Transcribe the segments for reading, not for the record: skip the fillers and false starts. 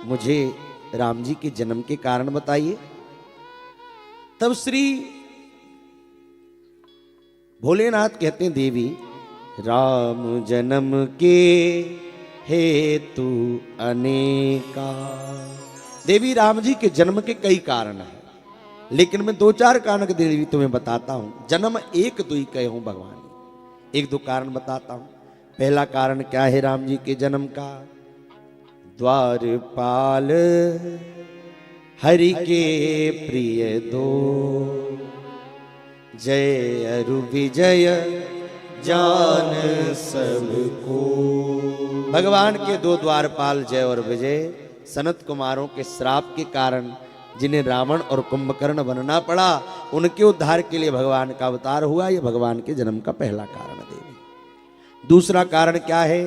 मुझे राम जी के जन्म के कारण बताइए। तब श्री भोलेनाथ कहते हैं, देवी राम जन्म के हेतु अनेका। देवी राम जी के जन्म के कई कारण हैं, लेकिन मैं दो चार कारण देवी तुम्हें बताता हूं। जन्म एक दुई कहे हूं भगवान, एक दो कारण बताता हूं। पहला कारण क्या है राम जी के जन्म का? द्वारपाल हरि के प्रिय दो, जय अरु विजय जान सबको। भगवान के दो द्वारपाल जय और विजय सनत कुमारों के श्राप के कारण जिन्हें रावण और कुंभकर्ण बनना पड़ा, उनके उद्धार के लिए भगवान का अवतार हुआ। यह भगवान के जन्म का पहला कारण देवी। दूसरा कारण क्या है?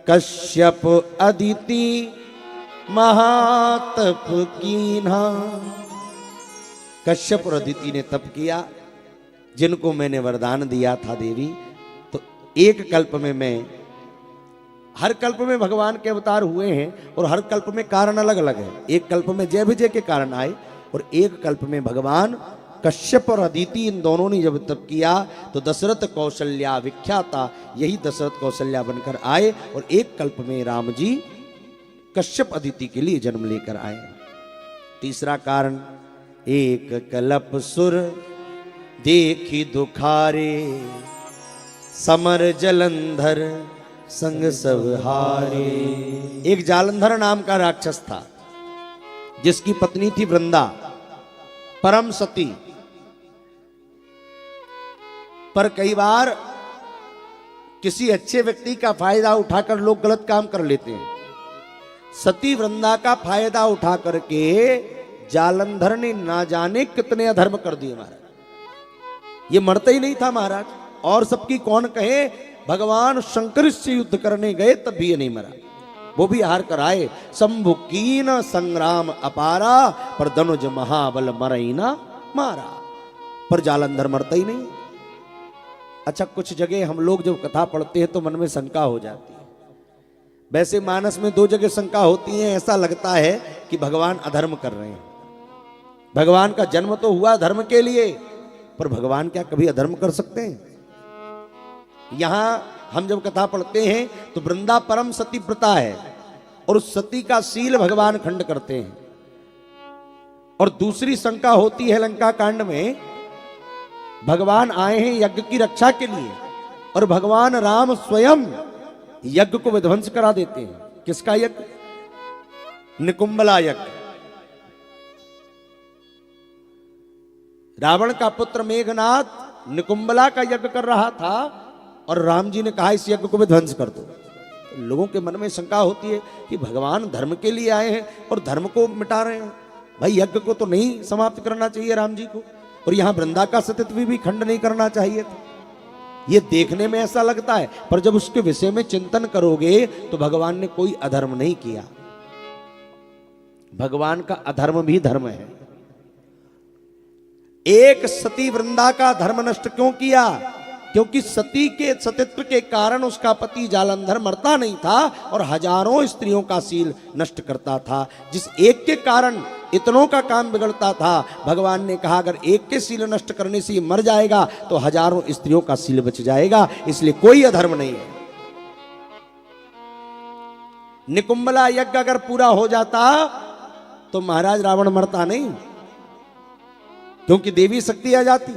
कश्यप अदिति महातप कीन्हा। कश्यप और अदिति ने तप किया, जिनको मैंने वरदान दिया था देवी। तो एक कल्प में मैं, हर कल्प में भगवान के अवतार हुए हैं और हर कल्प में कारण अलग अलग है। एक कल्प में जय विजय के कारण आए और एक कल्प में भगवान कश्यप और अदिति इन दोनों ने जब तप किया तो दशरथ कौशल्या विख्याता, यही दशरथ कौशल्या बनकर आए। और एक कल्प में राम जी कश्यप अदिति के लिए जन्म लेकर आए। तीसरा कारण, एक कल्प सुर देखी दुखारे, समर जलंधर संग सब हारे। एक जालंधर नाम का राक्षस था, जिसकी पत्नी थी वृंदा, परम सती। पर कई बार किसी अच्छे व्यक्ति का फायदा उठाकर लोग गलत काम कर लेते हैं। सती वृंदा का फायदा उठा करके जालंधर ने ना जाने कितने अधर्म कर दिए महाराज। ये मरता ही नहीं था महाराज, और सबकी कौन कहे, भगवान शंकर से युद्ध करने गए तब भी ये नहीं मरा, वो भी हार कर आए। शंभु कीन संग्राम अपारा, पर धनुज महाबल मरई ना मारा। पर जालंधर मरता ही नहीं। अच्छा, कुछ जगह हम लोग जब कथा पढ़ते हैं तो मन में शंका हो जाती है। वैसे मानस में दो जगह शंका होती है। ऐसा लगता है कि भगवान अधर्म कर रहे हैं। भगवान का जन्म तो हुआ धर्म के लिए, पर भगवान क्या कभी अधर्म कर सकते हैं? यहां हम जब कथा पढ़ते हैं तो वृंदा परम सती प्रता है और उस सती का शील भगवान खंड करते हैं। और दूसरी शंका होती है लंका कांड में, भगवान आए हैं यज्ञ की रक्षा के लिए और भगवान राम स्वयं यज्ञ को विध्वंस करा देते हैं। किसका यज्ञ? निकुंबला यज्ञ। रावण का पुत्र मेघनाथ निकुंबला का यज्ञ कर रहा था और राम जी ने कहा इस यज्ञ को विध्वंस कर दो। लोगों के मन में शंका होती है कि भगवान धर्म के लिए आए हैं और धर्म को मिटा रहे हैं। भाई यज्ञ को तो नहीं समाप्त करना चाहिए राम जी को, और यहां वृंदा का सतीत्व भी खंड नहीं करना चाहिए था। ये देखने में ऐसा लगता है, पर जब उसके विषय में चिंतन करोगे तो भगवान ने कोई अधर्म नहीं किया। भगवान का अधर्म भी धर्म है। एक सती वृंदा का धर्म नष्ट क्यों किया? क्योंकि सती के सतीत्व के कारण उसका पति जालंधर मरता नहीं था और हजारों स्त्रियों का शील नष्ट करता था। जिस एक के कारण इतनों का काम बिगड़ता था, भगवान ने कहा अगर एक के शील नष्ट करने से ये मर जाएगा तो हजारों स्त्रियों का शील बच जाएगा। इसलिए कोई अधर्म नहीं है। निकुंबला यज्ञ अगर पूरा हो जाता तो महाराज रावण मरता नहीं, क्योंकि देवी शक्ति आ जाती।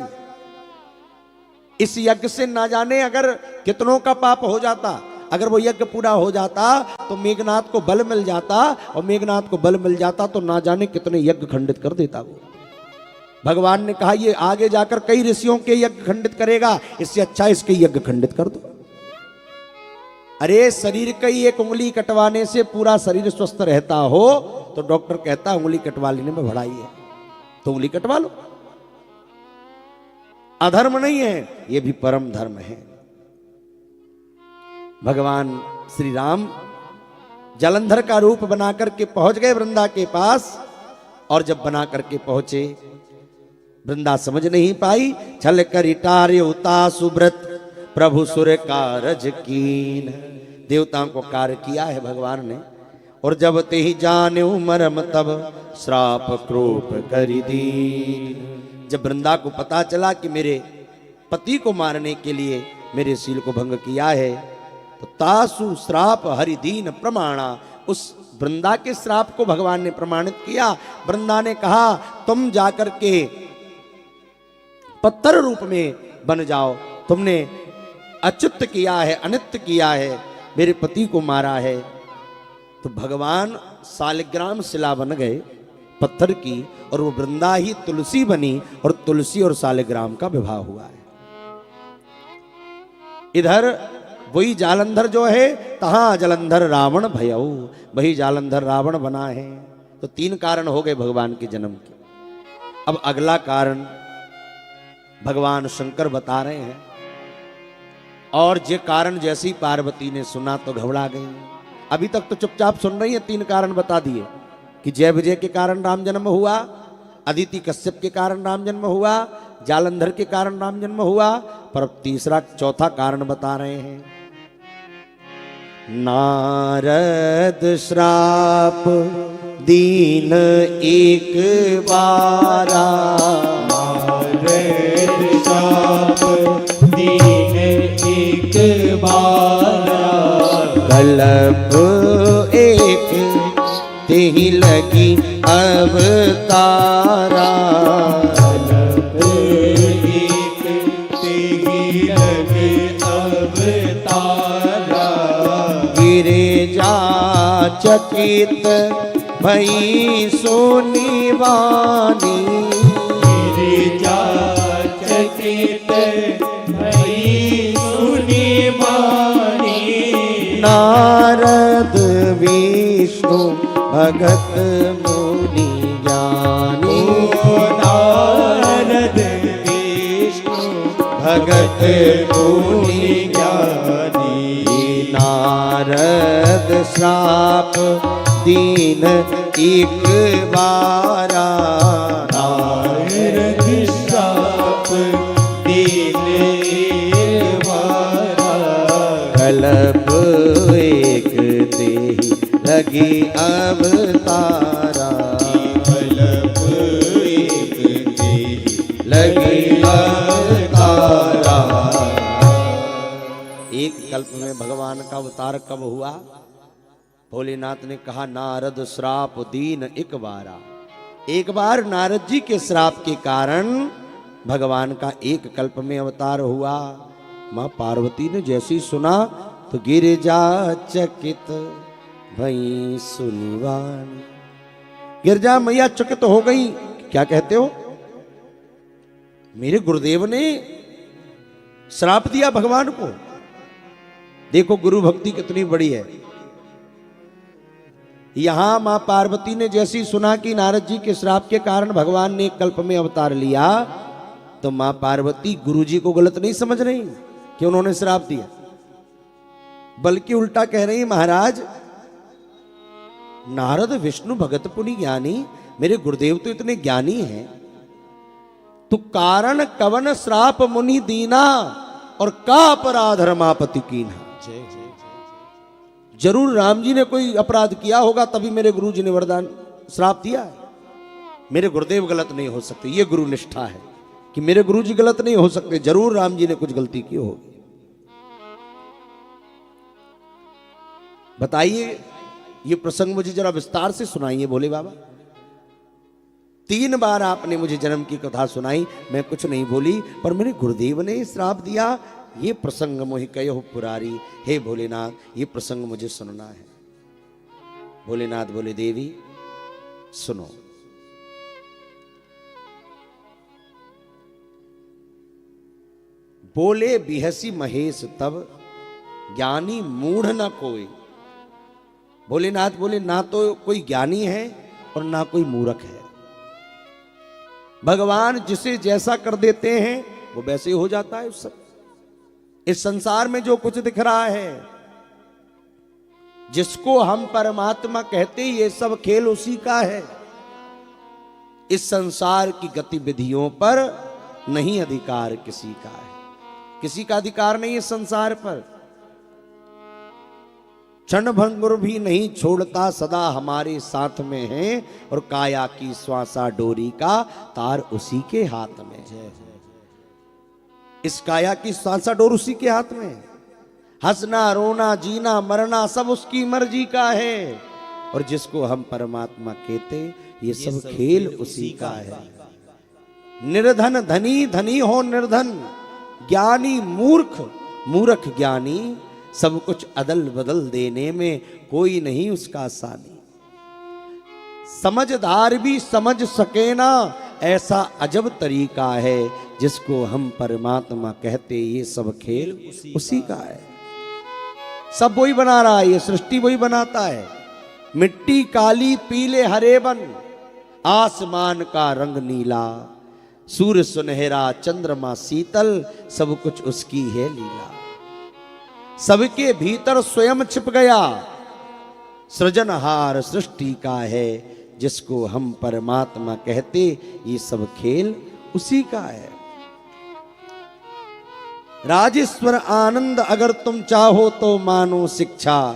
इस यज्ञ से ना जाने अगर कितनों का पाप हो जाता। अगर वो यज्ञ पूरा हो जाता तो मेघनाथ को बल मिल जाता, और मेघनाथ को बल मिल जाता तो ना जाने कितने यज्ञ खंडित कर देता वो। भगवान ने कहा ये आगे जाकर कई ऋषियों के यज्ञ खंडित करेगा, इससे अच्छा इसके यज्ञ खंडित कर दो। अरे शरीर की एक उंगली कटवाने से पूरा शरीर स्वस्थ रहता हो तो डॉक्टर कहता उंगली कटवा लेने में भलाई है, तो उंगली कटवा लो। अधर्म नहीं है, यह भी परम धर्म है। भगवान श्री राम जालंधर का रूप बना करके पहुंच गए वृंदा के पास, और जब बना करके पहुंचे वृंदा समझ नहीं पाई। छल कर टार्य उता सुब्रत प्रभु सुर कारज कीन। देवताओं को कार्य किया है भगवान ने, और जब ते ही जाने मरम तब श्राप क्रोप करी दीन। जब वृंदा को पता चला कि मेरे पति को मारने के लिए मेरे शील को भंग किया है, तो तासु श्राप हरिदीन प्रमाणा, उस वृंदा के श्राप को भगवान ने प्रमाणित किया। वृंदा ने कहा तुम जाकर के पत्थर रूप में बन जाओ, तुमने अच्युत किया है, अनित्य किया है, मेरे पति को मारा है। तो भगवान सालिग्राम शिला बन गए पत्थर की, और वो वृंदा ही तुलसी बनी, और तुलसी और सालिग्राम का विवाह हुआ है। इधर वही जालंधर जो है, तहां जलंधर रावण भयऊ, वही जालंधर रावण बना है। तो 3 कारण हो गए भगवान के जन्म के। अब अगला कारण भगवान शंकर बता रहे हैं, और ये कारण जैसी पार्वती ने सुना तो घबरा गई। अभी तक तो चुपचाप सुन रही है, 3 कारण बता दिए कि जय विजय के कारण राम जन्म हुआ, अदिति कश्यप के कारण राम जन्म हुआ, जालंधर के कारण राम जन्म हुआ, पर अब तीसरा चौथा कारण बता रहे हैं। नारद श्राप दीन एक बारा, नारद श्राप दीन एक बारा, कल्प एक तेहि लगी अवतारा, कल्प एक तेहि लगी अवतारा, गिरिजा चकित भई सोनी वाणी, गिरिजा चकित भई सुनी वाणी, नारद विष्णु भगत मुनि ज्ञानी, नारद विष्णु भगत मुनि ज्ञानी, नारद श्राप दीन एक बारा, नारद श्राप दीन एक बारा, कल्प एक देहि लगी अवतारा, कल्प एक देहि लगी अवतारा। एक कल्प में भगवान का अवतार कब हुआ? भोलेनाथ ने कहा नारद श्राप दीन एक बारा। एक बार नारद जी के श्राप के कारण भगवान का एक कल्प में अवतार हुआ। मां पार्वती ने जैसी सुना तो गिरिजा चकित भई सुनिवानी, गिरिजा मैया चकित हो गई। क्या कहते हो? मेरे गुरुदेव ने श्राप दिया भगवान को। देखो गुरु भक्ति कितनी बड़ी है। यहां मां पार्वती ने जैसी सुना कि नारद जी के श्राप के कारण भगवान ने एक कल्प में अवतार लिया, तो मां पार्वती गुरु जी को गलत नहीं समझ रही कि उन्होंने श्राप दिया, बल्कि उल्टा कह रही महाराज नारद विष्णु भगत पुनि ज्ञानी, मेरे गुरुदेव तो इतने ज्ञानी हैं, तो कारण कवन श्राप मुनि दीना और का अपराध रमापति कीना। जरूर राम जी ने कोई अपराध किया होगा, तभी मेरे गुरु जी ने वरदान श्राप दिया है। मेरे गुरुदेव गलत नहीं हो सकते, ये गुरु निष्ठा है कि मेरे गुरु जी गलत नहीं हो सकते, जरूर राम जी ने कुछ गलती की होगी। बताइए, ये प्रसंग मुझे जरा विस्तार से सुनाइए भोले बाबा। 3 बार आपने मुझे जन्म की कथा सुनाई, मैं कुछ नहीं बोली, पर मेरे गुरुदेव ने श्राप दिया। ये प्रसंग मोहि कयो पुरारी, हे भोलेनाथ, ये प्रसंग मुझे सुनना है। भोलेनाथ बोले देवी सुनो। बोले बिहसी महेश तब ज्ञानी मूढ़ न कोई। भोलेनाथ बोले ना तो कोई ज्ञानी है और ना कोई मूर्ख है। भगवान जिसे जैसा कर देते हैं वो वैसे ही हो जाता है। उस सब इस संसार में जो कुछ दिख रहा है, जिसको हम परमात्मा कहते हैं, ये सब खेल उसी का है। इस संसार की गतिविधियों पर नहीं अधिकार किसी का है, किसी का अधिकार नहीं इस संसार पर। क्षण भंगुर भी नहीं छोड़ता, सदा हमारे साथ में है। और काया की श्वासा डोरी का तार उसी के हाथ में है। इस काया की श्वासा डोर उसी के हाथ में है। हंसना रोना जीना मरना सब उसकी मर्जी का है। और जिसको हम परमात्मा कहते, ये सब खेल उसी का है। निर्धन धनी, धनी हो निर्धन, ज्ञानी मूर्ख, मूर्ख ज्ञानी, सब कुछ अदल बदल देने में कोई नहीं उसका सानी। समझदार भी समझ सके ना, ऐसा अजब तरीका है। जिसको हम परमात्मा कहते, ये सब खेल उसी का है। सब वही बना रहा है, ये सृष्टि वही बनाता है। मिट्टी काली पीले हरे बन, आसमान का रंग नीला, सूर्य सुनहरा चंद्रमा शीतल, सब कुछ उसकी है लीला। सबके भीतर स्वयं छिप गया, सृजनहार सृष्टि का है। जिसको हम परमात्मा कहते, ये सब खेल उसी का है। राजेश्वर आनंद अगर तुम चाहो तो मानो शिक्षा,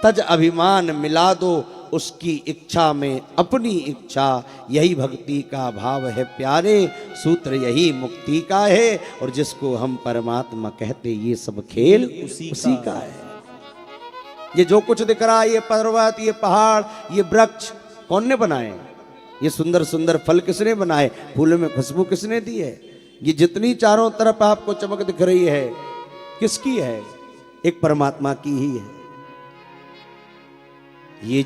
तज अभिमान मिला दो उसकी इच्छा में अपनी इच्छा। यही भक्ति का भाव है प्यारे, सूत्र यही मुक्ति का है। और जिसको हम परमात्मा कहते, ये सब खेल उसी का है। ये जो कुछ दिख रहा है, ये पर्वत, ये पहाड़, ये वृक्ष, कौन ने बनाए? ये सुंदर सुंदर फल किसने बनाए? फूलों में खुशबू किसने दी है? ये जितनी चारों तरफ आपको चमक दिख रही है, किसकी है? एक परमात्मा की ही है। ये